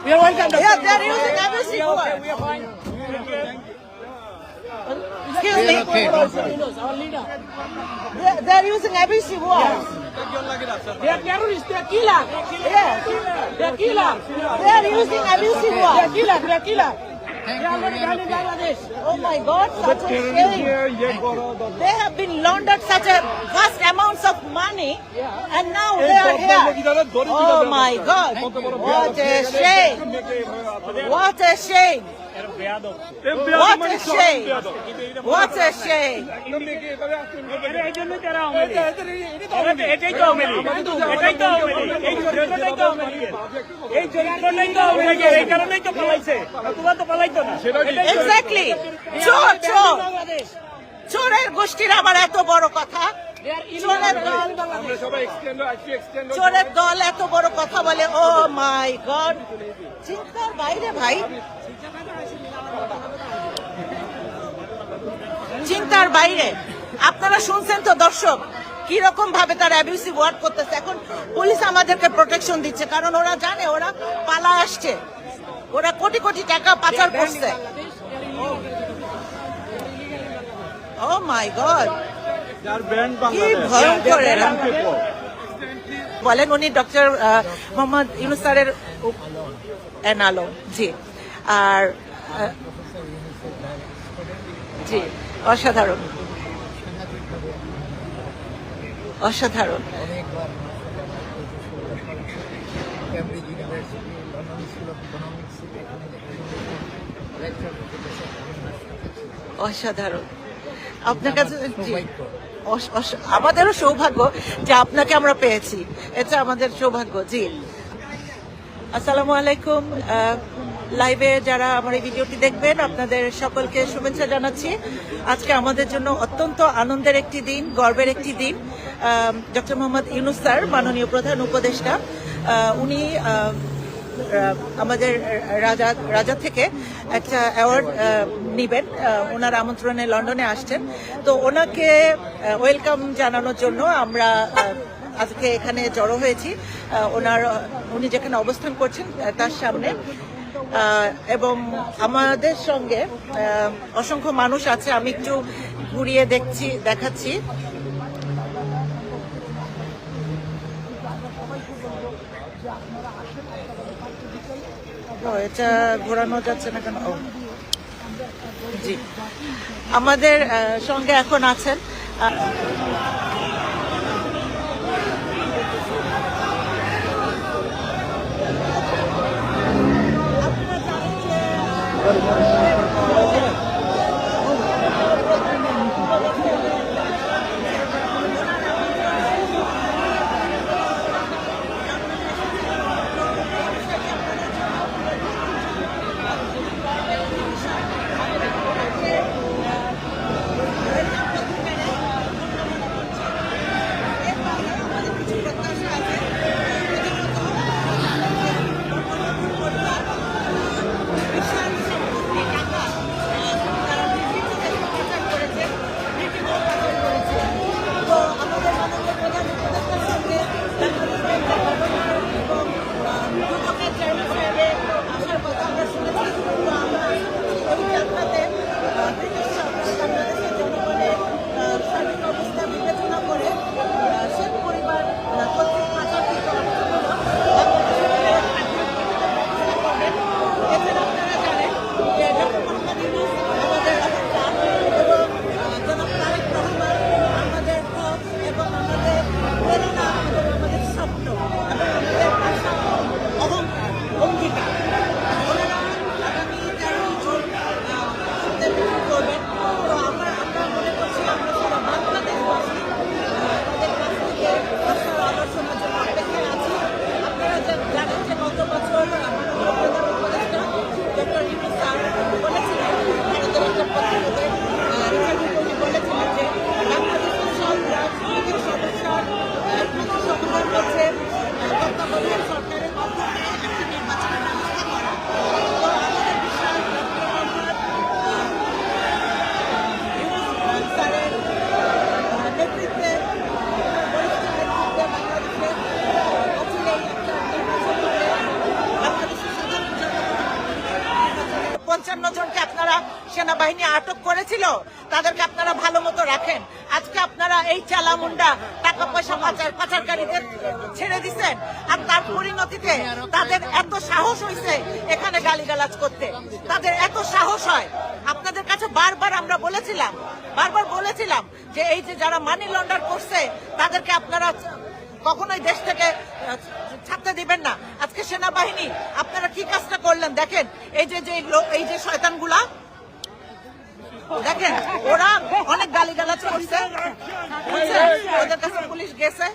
We are welcome. Yeah, they are using abusive words. We are fine. Excuse me. Our leader. They are using abusive words. They are terrorists. They are killers. Yes. They are killers. They are using abusive They are words. killers. They are killers. They are not banned in Bangladesh. Oh my God, such a shame. They have been laundered such a vast amounts of money, and now they are here. Oh my God, what a shame. What a shame. What a shame. What a shame. Exactly. চোর চোর চোরের গোষ্ঠীর আবার এত বড় কথা চোরের দল এত বড় কথা বলে ও মাই গড চিন্তার বাইরে ভাই চিন্তার বাইরে আপনারা শুনছেন তো দর্শক কি রকম ভাবে তারা অ্যাবিউসিভ ওয়ার্ড করতেছে এখন পুলিশ আমাদেরকে প্রোটেকশন দিচ্ছে কারণ ওরা জানে ওরা পালা আসছে ওরা কোটি কোটি টাকা পাচার করছে ও মাই গড কি ভয়ঙ্কর এরা বলেন উনি ডক্টর মোহাম্মদ ইউনূস স্যারের এনালো জি আর জি অসাধারণ অসাধারণ অসাধারণ আপনার কাছে আমাদেরও সৌভাগ্য যে আপনাকে আমরা পেয়েছি এটা আমাদের সৌভাগ্য জি আসসালামু আলাইকুম লাইভে যারা আমার এই ভিডিওটি দেখবেন আপনাদের সকলকে শুভেচ্ছা জানাচ্ছি আজকে আমাদের জন্য অত্যন্ত আনন্দের একটি দিন গর্বের একটি দিন ডক্টর মোহাম্মদ ইউনূস স্যার মাননীয় প্রধান উপদেষ্টা উনি আমাদের রাজা থেকে একটা অ্যাওয়ার্ড নিবেন ওনার আমন্ত্রণে লন্ডনে আসছেন তো ওনাকে ওয়েলকাম জানানোর জন্য আমরা আজকে এখানে জড়ো হয়েছি উনি যেখানে অবস্থান করছেন তার সামনে এবং আমাদের সঙ্গে অসংখ্য মানুষ আছে আমি একটু ঘুরিয়ে দেখাচ্ছি এটা ঘোরানো যাচ্ছে না কেন জি আমাদের সঙ্গে এখন আছেন সেনাবাহিনী আটক করেছিল তাদেরকে আপনারা ভালো মতো রাখেন। আজকে আপনারা এই চালামুন্ডা টাকা পয়সা পাচারকারীদের ছেড়ে দিচ্ছেন, আর তার পরিণতিতে তাদের এত সাহস হয়েছে এখানে গালিগালাজ করতে। তাদের এত সাহস হয়। আপনাদের কাছে বারবার আমরা বলেছিলাম যে এই যে যারা মানি লন্ডার করছে তাদেরকে আপনারা কখনোই দেশ থেকে ছাড়তে দিবেন না। আজকে সেনাবাহিনী আপনারা কি কাজটা করলেন দেখেন। এই যে শয়তানগুলা দেখেন, ওরা অনেক গালিগালাজ করছে, ওদের কাছে পুলিশ গেছে।